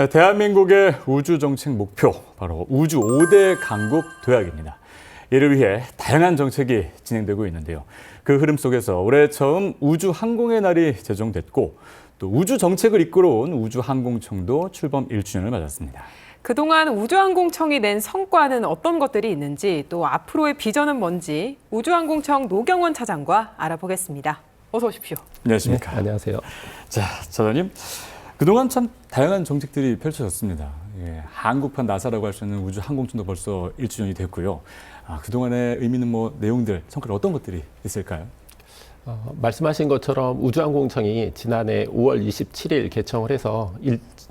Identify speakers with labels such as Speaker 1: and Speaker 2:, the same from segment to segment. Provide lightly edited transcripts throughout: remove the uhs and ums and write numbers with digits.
Speaker 1: 대한민국의 우주 정책 목표, 바로 우주 5대 강국 도약입니다. 이를 위해 다양한 정책이 진행되고 있는데요. 그 흐름 속에서 올해 처음 우주항공의 날이 제정됐고, 또 우주 정책을 이끌어온 우주항공청도 출범 1주년을 맞았습니다.
Speaker 2: 그동안 우주항공청이 낸 성과는 어떤 것들이 있는지, 또 앞으로의 비전은 뭔지 우주항공청 노경원 차장과 알아보겠습니다. 어서 오십시오.
Speaker 1: 안녕하십니까.
Speaker 3: 네, 안녕하세요.
Speaker 1: 자, 차장님. 그동안 참 다양한 정책들이 펼쳐졌습니다. 한국판 나사라고 할 수 있는 우주항공청도 벌써 1주년이 됐고요. 그동안의 의미 있는 내용들, 성과는 어떤 것들이 있을까요?
Speaker 3: 말씀하신 것처럼 우주항공청이 지난해 5월 27일 개청을 해서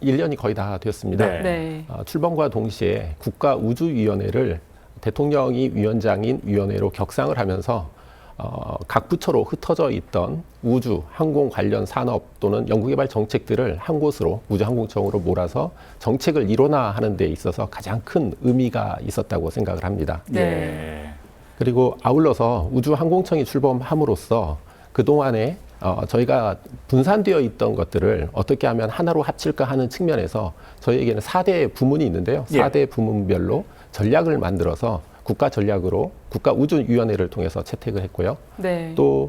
Speaker 3: 1년이 거의 다 되었습니다.
Speaker 2: 네.
Speaker 3: 출범과 동시에 국가우주위원회를 대통령이 위원장인 위원회로 격상을 하면서 각 부처로 흩어져 있던 우주, 항공 관련 산업 또는 연구개발 정책들을 한 곳으로 우주항공청으로 몰아서 정책을 일원화하는 데 있어서 가장 큰 의미가 있었다고 생각을 합니다.
Speaker 2: 네.
Speaker 3: 그리고 아울러서 우주항공청이 출범함으로써 그동안에 저희가 분산되어 있던 것들을 어떻게 하면 하나로 합칠까 하는 측면에서 저희에게는 4대 부문이 있는데요. 4대 부문별로 전략을 만들어서 국가 전략으로 국가우주위원회를 통해서 채택을 했고요.
Speaker 2: 네.
Speaker 3: 또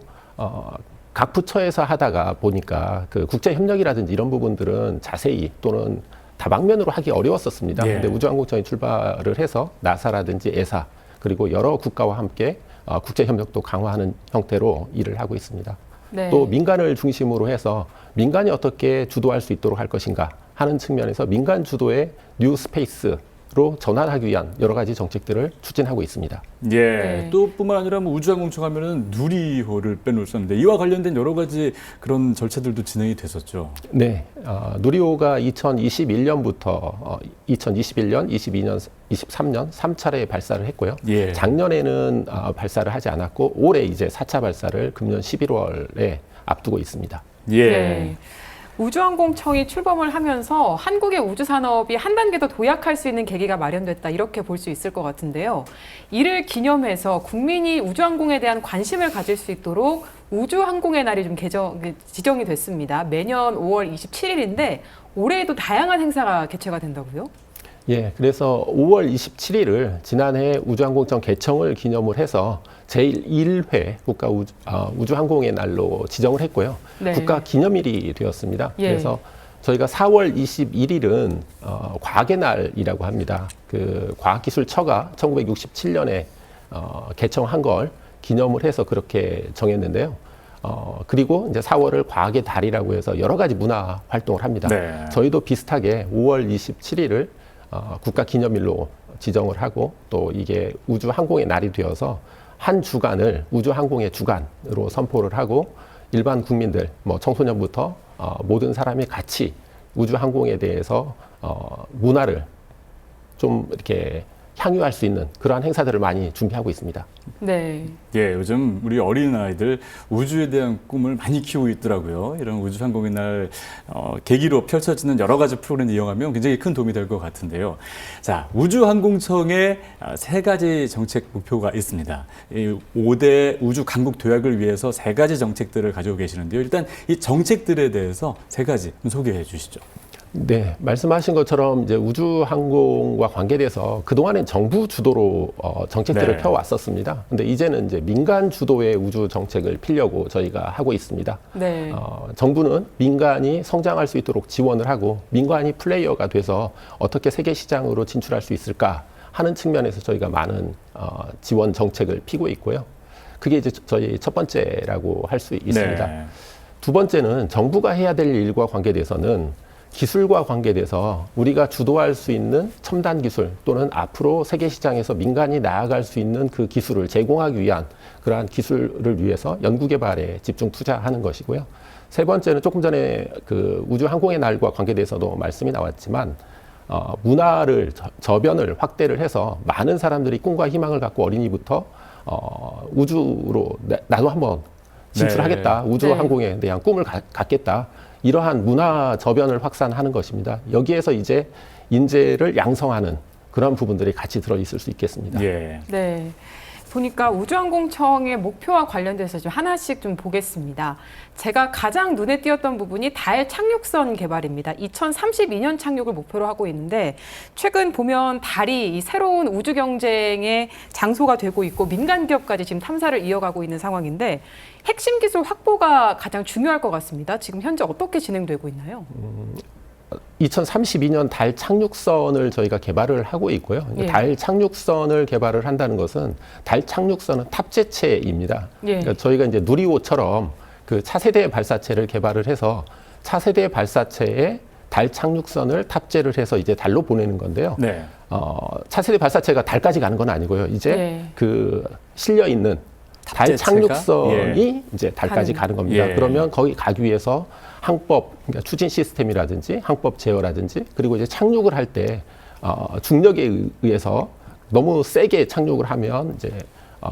Speaker 3: 각 부처에서 하다가 보니까 그 국제협력이라든지 이런 부분들은 자세히 또는 다방면으로 하기 어려웠었습니다. 그런데 우주항공청이 출발을 해서 나사라든지 에사 그리고 여러 국가와 함께 국제협력도 강화하는 형태로 일을 하고 있습니다.
Speaker 2: 네.
Speaker 3: 또 민간을 중심으로 해서 민간이 어떻게 주도할 수 있도록 할 것인가 하는 측면에서 민간 주도의 뉴 스페이스로 전환하기 위한 여러 가지 정책들을 추진하고 있습니다.
Speaker 2: 네.
Speaker 1: 또 뿐만 아니라 우주항공청 하면은 누리호를 빼놓을 수 없는데 이와 관련된 여러 가지 그런 절차들도 진행이 됐었죠.
Speaker 3: 네, 누리호가 2021년부터 2021년, 22년, 23년 3차례 발사를 했고요. 작년에는 발사를 하지 않았고 올해 이제 4차 발사를 금년 11월에 앞두고 있습니다.
Speaker 2: 네. 우주항공청이 출범을 하면서 한국의 우주산업이 한 단계 더 도약할 수 있는 계기가 마련됐다, 이렇게 볼 수 있을 것 같은데요. 이를 기념해서 국민이 우주항공에 대한 관심을 가질 수 있도록 우주항공의 날이 좀 지정이 됐습니다. 매년 5월 27일인데 올해에도 다양한 행사가 개최가 된다고요?
Speaker 3: 예, 그래서 5월 27일을 지난해 우주항공청 개청을 기념을 해서 제1회 우주항공의 날로 지정을 했고요.
Speaker 2: 네.
Speaker 3: 국가 기념일이 되었습니다. 그래서 저희가 4월 21일은 과학의 날이라고 합니다. 그 과학기술처가 1967년에 개청한 걸 기념을 해서 그렇게 정했는데요. 그리고 이제 4월을 과학의 달이라고 해서 여러 가지 문화 활동을 합니다. 저희도 비슷하게 5월 27일을 국가 기념일로 지정을 하고 또 이게 우주항공의 날이 되어서 한 주간을 우주항공의 주간으로 선포를 하고 일반 국민들, 청소년부터 모든 사람이 같이 우주항공에 대해서 문화를 좀 이렇게 향유할 수 있는 그러한 행사들을 많이 준비하고 있습니다.
Speaker 2: 네.
Speaker 1: 요즘 우리 어린아이들 우주에 대한 꿈을 많이 키우고 있더라고요. 이런 우주항공의 날 계기로 펼쳐지는 여러 가지 프로그램을 이용하면 굉장히 큰 도움이 될 것 같은데요. 자, 우주항공청의 3가지 정책 목표가 있습니다. 이 5대 우주 강국 도약을 위해서 3가지 정책들을 가지고 계시는데요. 일단 이 정책들에 대해서 3가지 소개해 주시죠.
Speaker 3: 네, 말씀하신 것처럼 이제 우주항공과 관계돼서 그동안엔 정부 주도로 정책들을 펴왔었습니다. 근데 이제는 이제 민간 주도의 우주 정책을 피려고 저희가 하고 있습니다.
Speaker 2: 네.
Speaker 3: 정부는 민간이 성장할 수 있도록 지원을 하고 민간이 플레이어가 돼서 어떻게 세계 시장으로 진출할 수 있을까 하는 측면에서 저희가 많은 지원 정책을 피고 있고요. 그게 이제 저희 첫 번째라고 할 수 있습니다. 두 번째는 정부가 해야 될 일과 관계돼서는 기술과 관계돼서 우리가 주도할 수 있는 첨단 기술 또는 앞으로 세계 시장에서 민간이 나아갈 수 있는 그 기술을 제공하기 위한 그러한 기술을 위해서 연구 개발에 집중 투자하는 것이고요. 세 번째는 조금 전에 그 우주항공의 날과 관계돼서도 말씀이 나왔지만 문화를 저변을 확대를 해서 많은 사람들이 꿈과 희망을 갖고 어린이부터 우주로 나도 한번 진출하겠다. 우주항공에 대한 꿈을 갖겠다. 이러한 문화 저변을 확산하는 것입니다. 여기에서 이제 인재를 양성하는 그런 부분들이 같이 들어있을 수 있겠습니다.
Speaker 2: 네. 보니까 우주항공청의 목표와 관련돼서 좀 하나씩 좀 보겠습니다. 제가 가장 눈에 띄었던 부분이 달 착륙선 개발입니다. 2032년 착륙을 목표로 하고 있는데 최근 보면 달이 이 새로운 우주 경쟁의 장소가 되고 있고 민간 기업까지 지금 탐사를 이어가고 있는 상황인데 핵심 기술 확보가 가장 중요할 것 같습니다. 지금 현재 어떻게 진행되고 있나요?
Speaker 3: 2032년 달 착륙선을 저희가 개발을 하고 있고요.
Speaker 2: 예.
Speaker 3: 달 착륙선을 개발을 한다는 것은 달 착륙선은 탑재체입니다.
Speaker 2: 예.
Speaker 3: 그러니까 저희가 이제 누리호처럼 그 차세대 발사체를 개발을 해서 차세대 발사체에 달 착륙선을 탑재를 해서 이제 달로 보내는 건데요.
Speaker 1: 네.
Speaker 3: 차세대 발사체가 달까지 가는 건 아니고요. 이제
Speaker 2: 예.
Speaker 3: 그 실려 있는 달
Speaker 1: 탑재체가?
Speaker 3: 착륙선이 이제 달까지 가는 겁니다.
Speaker 1: 예.
Speaker 3: 그러면 거기 가기 위해서 항법, 그러니까 추진 시스템이라든지 항법 제어라든지 그리고 이제 착륙을 할 때 중력에 의해서 너무 세게 착륙을 하면 이제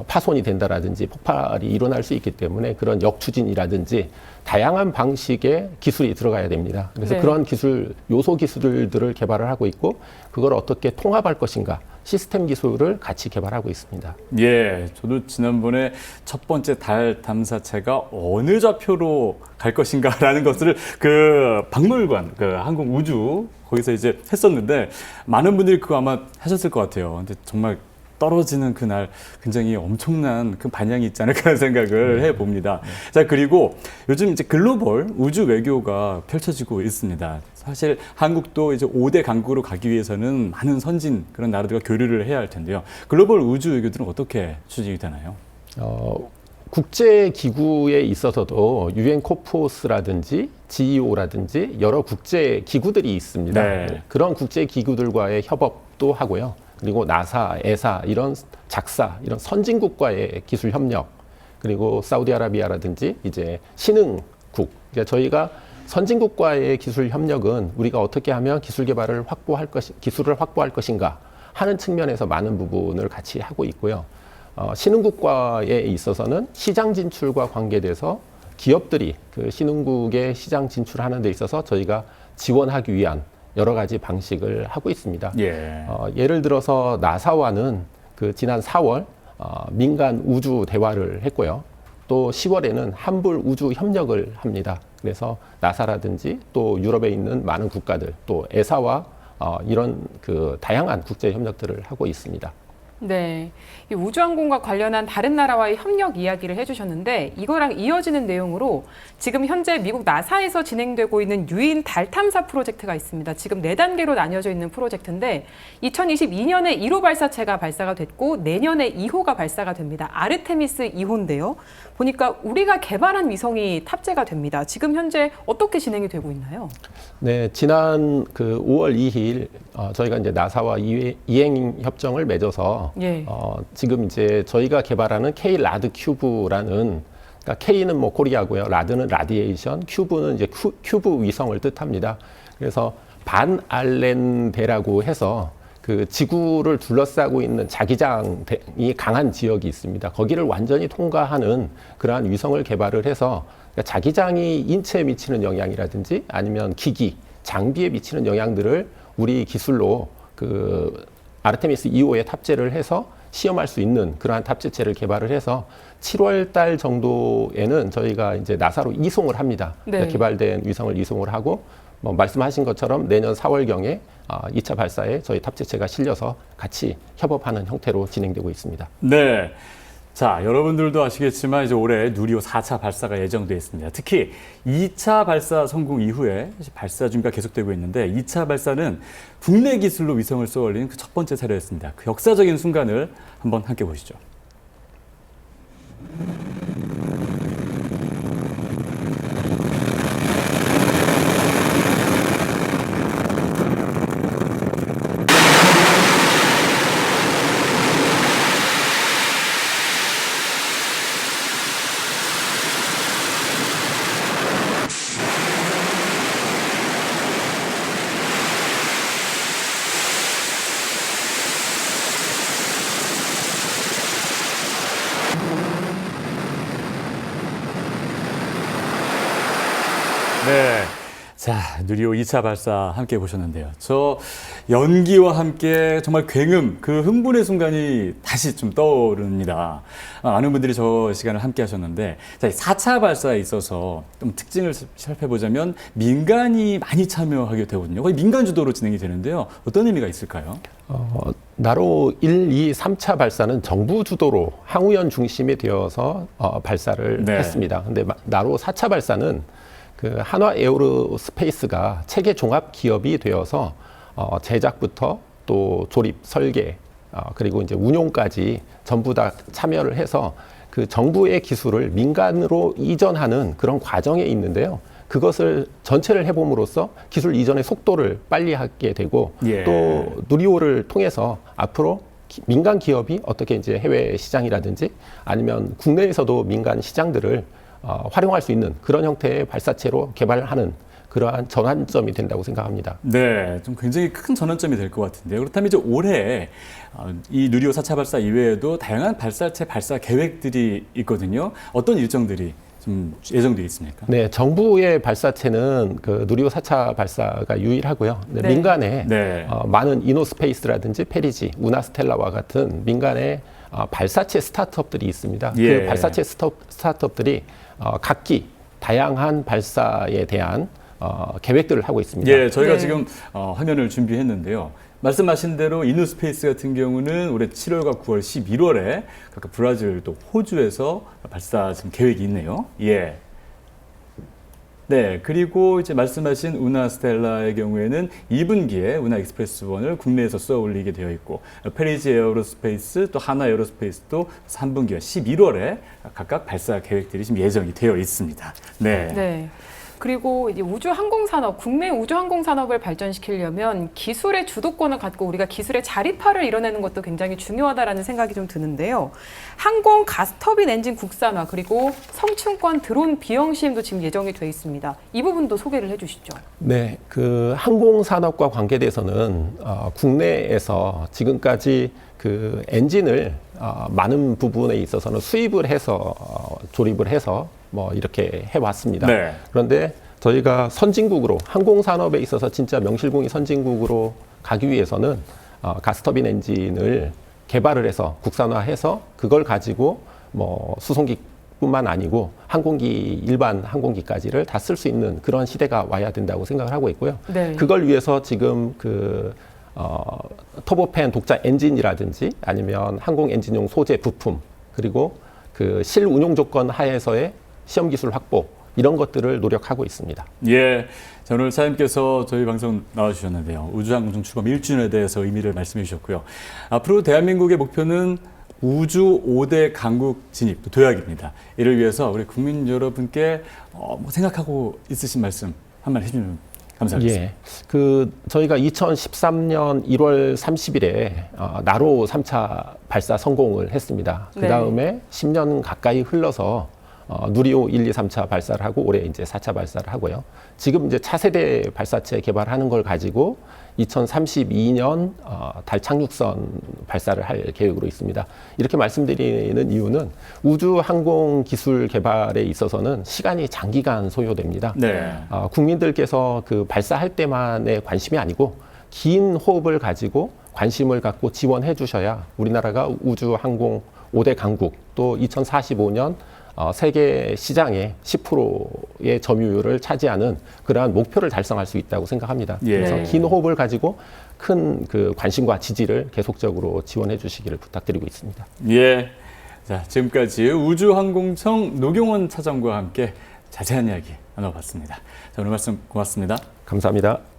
Speaker 3: 파손이 된다라든지 폭발이 일어날 수 있기 때문에 그런 역추진이라든지 다양한 방식의 기술이 들어가야 됩니다. 그래서
Speaker 2: 네.
Speaker 3: 그런 기술, 요소 기술들을 개발을 하고 있고 그걸 어떻게 통합할 것인가 시스템 기술을 같이 개발하고 있습니다.
Speaker 1: 예, 저도 지난번에 첫 번째 달 탐사체가 어느 좌표로 갈 것인가라는 것을 그 박물관, 그 항공 우주 거기서 이제 했었는데 많은 분들이 그거 아마 하셨을 것 같아요. 근데 정말 떨어지는 그날 굉장히 엄청난 그 반향이 있지 않을까 생각을 해봅니다. 자, 그리고 요즘 이제 글로벌 우주 외교가 펼쳐지고 있습니다. 사실 한국도 이제 5대 강국으로 가기 위해서는 많은 선진 그런 나라들과 교류를 해야 할 텐데요. 글로벌 우주 외교들은 어떻게 추진이 되나요?
Speaker 3: 국제 기구에 있어서도 유엔 코포스라든지 GEO라든지 여러 국제 기구들이 있습니다.
Speaker 1: 네.
Speaker 3: 그런 국제 기구들과의 협업도 하고요. 그리고 나사, 에사 이런 작사 이런 선진국과의 기술 협력 그리고 사우디아라비아라든지 이제 신흥국 그러니까 저희가 선진국과의 기술 협력은 우리가 어떻게 하면 기술을 확보할 것인가 하는 측면에서 많은 부분을 같이 하고 있고요. 신흥국과에 있어서는 시장 진출과 관계돼서 기업들이 그 신흥국의 시장 진출하는 데 있어서 저희가 지원하기 위한 여러 가지 방식을 하고 있습니다.
Speaker 1: 예.
Speaker 3: 예를 들어서 나사와는 그 지난 4월 민간 우주 대화를 했고요. 또 10월에는 한불 우주 협력을 합니다. 그래서 나사라든지 또 유럽에 있는 많은 국가들 또 에사와 이런 그 다양한 국제 협력들을 하고 있습니다.
Speaker 2: 네, 이 우주항공과 관련한 다른 나라와의 협력 이야기를 해주셨는데 이거랑 이어지는 내용으로 지금 현재 미국 나사에서 진행되고 있는 유인 달 탐사 프로젝트가 있습니다. 지금 4단계로 나뉘어져 있는 프로젝트인데 2022년에 1호 발사체가 발사가 됐고 내년에 2호가 발사가 됩니다. 아르테미스 2호인데요. 보니까 우리가 개발한 위성이 탑재가 됩니다. 지금 현재 어떻게 진행이 되고 있나요?
Speaker 3: 네, 지난 그 5월 2일 저희가 이제 나사와 이행 협정을 맺어서
Speaker 2: 예.
Speaker 3: 지금 이제 저희가 개발하는 K 라드 큐브라는 그러니까 K는 뭐 코리아고요, 라드는 라디에이션, 큐브는 이제 큐브 위성을 뜻합니다. 그래서 반알렌대라고 해서 그 지구를 둘러싸고 있는 자기장이 강한 지역이 있습니다. 거기를 완전히 통과하는 그러한 위성을 개발을 해서 그러니까 자기장이 인체에 미치는 영향이라든지 아니면 기기, 장비에 미치는 영향들을 우리 기술로 그 아르테미스 2호에 탑재를 해서 시험할 수 있는 그러한 탑재체를 개발을 해서 7월 달 정도에는 저희가 이제 나사로 이송을 합니다.
Speaker 2: 네.
Speaker 3: 그러니까 개발된 위성을 이송을 하고 뭐 말씀하신 것처럼 내년 4월경에 2차 발사에 저희 탑재체가 실려서 같이 협업하는 형태로 진행되고 있습니다.
Speaker 1: 네. 자, 여러분들도 아시겠지만 이제 올해 누리호 4차 발사가 예정되어 있습니다. 특히 2차 발사 성공 이후에 발사 준비가 계속되고 있는데 2차 발사는 국내 기술로 위성을 쏘아올린 그 첫 번째 사례였습니다. 그 역사적인 순간을 한번 함께 보시죠. 네. 자, 누리호 2차 발사 함께 보셨는데요. 저 연기와 함께 정말 굉음, 그 흥분의 순간이 다시 좀 떠오릅니다. 많은 분들이 저 시간을 함께 하셨는데, 자, 4차 발사에 있어서 좀 특징을 살펴보자면 민간이 많이 참여하게 되거든요. 거의 민간 주도로 진행이 되는데요. 어떤 의미가 있을까요?
Speaker 3: 나로 1, 2, 3차 발사는 정부 주도로 항우연 중심이 되어서 발사를
Speaker 1: 네.
Speaker 3: 했습니다. 근데 나로 4차 발사는 그 한화 에어로스페이스가 체계 종합 기업이 되어서 제작부터 또 조립, 설계, 그리고 이제 운용까지 전부 다 참여를 해서 그 정부의 기술을 민간으로 이전하는 그런 과정에 있는데요. 그것을 전체를 해봄으로써 기술 이전의 속도를 빨리 하게 되고
Speaker 1: 예.
Speaker 3: 또 누리호를 통해서 앞으로 민간 기업이 어떻게 이제 해외 시장이라든지 아니면 국내에서도 민간 시장들을 활용할 수 있는 그런 형태의 발사체로 개발하는 그러한 전환점이 된다고 생각합니다.
Speaker 1: 네, 좀 굉장히 큰 전환점이 될 것 같은데요. 그렇다면 이제 올해 이 누리호 4차 발사 이외에도 다양한 발사체 발사 계획들이 있거든요. 어떤 일정들이 좀 예정되어 있습니까?
Speaker 3: 네, 정부의 발사체는 그 누리호 4차 발사가 유일하고요. 네,
Speaker 2: 네.
Speaker 3: 민간에
Speaker 1: 네.
Speaker 3: 많은 이노스페이스라든지 페리지, 우나스텔라와 같은 민간의 발사체 스타트업들이 있습니다.
Speaker 1: 예.
Speaker 3: 그 발사체 스타트업들이 각기 다양한 발사에 대한 계획들을 하고 있습니다.
Speaker 1: 예, 저희가
Speaker 2: 네.
Speaker 1: 지금 화면을 준비했는데요. 말씀하신 대로 이누스페이스 같은 경우는 올해 7월과 9월, 11월에 각각 브라질 또 호주에서 발사 지금 계획이 있네요. 예. 네, 그리고 이제 말씀하신 우나스텔라의 경우에는 2분기에 우나 익스프레스 1을 국내에서 쏘아 올리게 되어 있고, 페리지 에어로스페이스 또 하나 에어로스페이스도 3분기와 11월에 각각 발사 계획들이 지금 예정이 되어 있습니다. 네.
Speaker 2: 네. 그리고 이제 우주 항공 산업, 국내 우주 항공 산업을 발전시키려면 기술의 주도권을 갖고 우리가 기술의 자립화를 이뤄내는 것도 굉장히 중요하다라는 생각이 좀 드는데요. 항공 가스터빈 엔진 국산화 그리고 성층권 드론 비형 시행도 지금 예정이 돼 있습니다. 이 부분도 소개를 해주시죠.
Speaker 3: 네, 그 항공 산업과 관계돼서는 국내에서 지금까지 그 엔진을 많은 부분에 있어서는 수입을 해서 조립을 해서 뭐 이렇게 해왔습니다.
Speaker 1: 네.
Speaker 3: 그런데 저희가 선진국으로 항공 산업에 있어서 진짜 명실공히 선진국으로 가기 위해서는 가스터빈 엔진을 개발을 해서 국산화해서 그걸 가지고 뭐 수송기뿐만 아니고 항공기 일반 항공기까지를 다 쓸 수 있는 그런 시대가 와야 된다고 생각을 하고 있고요.
Speaker 2: 네.
Speaker 3: 그걸 위해서 지금 그 터보팬 독자 엔진이라든지 아니면 항공 엔진용 소재 부품 그리고 그 실운용 조건 하에서의 시험 기술 확보 이런 것들을 노력하고 있습니다.
Speaker 1: 예. 자, 오늘 사장님께서 저희 방송 나와주셨는데요. 우주항공 출범 1주년에 대해서 의미를 말씀해 주셨고요. 앞으로 대한민국의 목표는 우주 5대 강국 진입, 또 도약입니다. 이를 위해서 우리 국민 여러분께 뭐 생각하고 있으신 말씀 한마디 해주면 감사하겠습니다.
Speaker 3: 예. 그 저희가 2013년 1월 30일에 나로 3차 발사 성공을 했습니다. 그 다음에 10년 가까이 흘러서 누리호 1, 2, 3차 발사를 하고 올해 이제 4차 발사를 하고요. 지금 이제 차세대 발사체 개발하는 걸 가지고 2032년 달 착륙선 발사를 할 계획으로 있습니다. 이렇게 말씀드리는 이유는 우주 항공 기술 개발에 있어서는 시간이 장기간 소요됩니다.
Speaker 1: 네.
Speaker 3: 국민들께서 그 발사할 때만의 관심이 아니고 긴 호흡을 가지고 관심을 갖고 지원해 주셔야 우리나라가 우주 항공 5대 강국 또 2045년 세계 시장의 10%의 점유율을 차지하는 그러한 목표를 달성할 수 있다고 생각합니다.
Speaker 1: 예.
Speaker 3: 그래서
Speaker 2: 네.
Speaker 3: 긴 호흡을 가지고 큰 그 관심과 지지를 계속적으로 지원해 주시기를 부탁드리고 있습니다.
Speaker 1: 예. 자, 지금까지 우주항공청 노경원 차장과 함께 자세한 이야기 나눠봤습니다. 자, 오늘 말씀 고맙습니다.
Speaker 3: 감사합니다.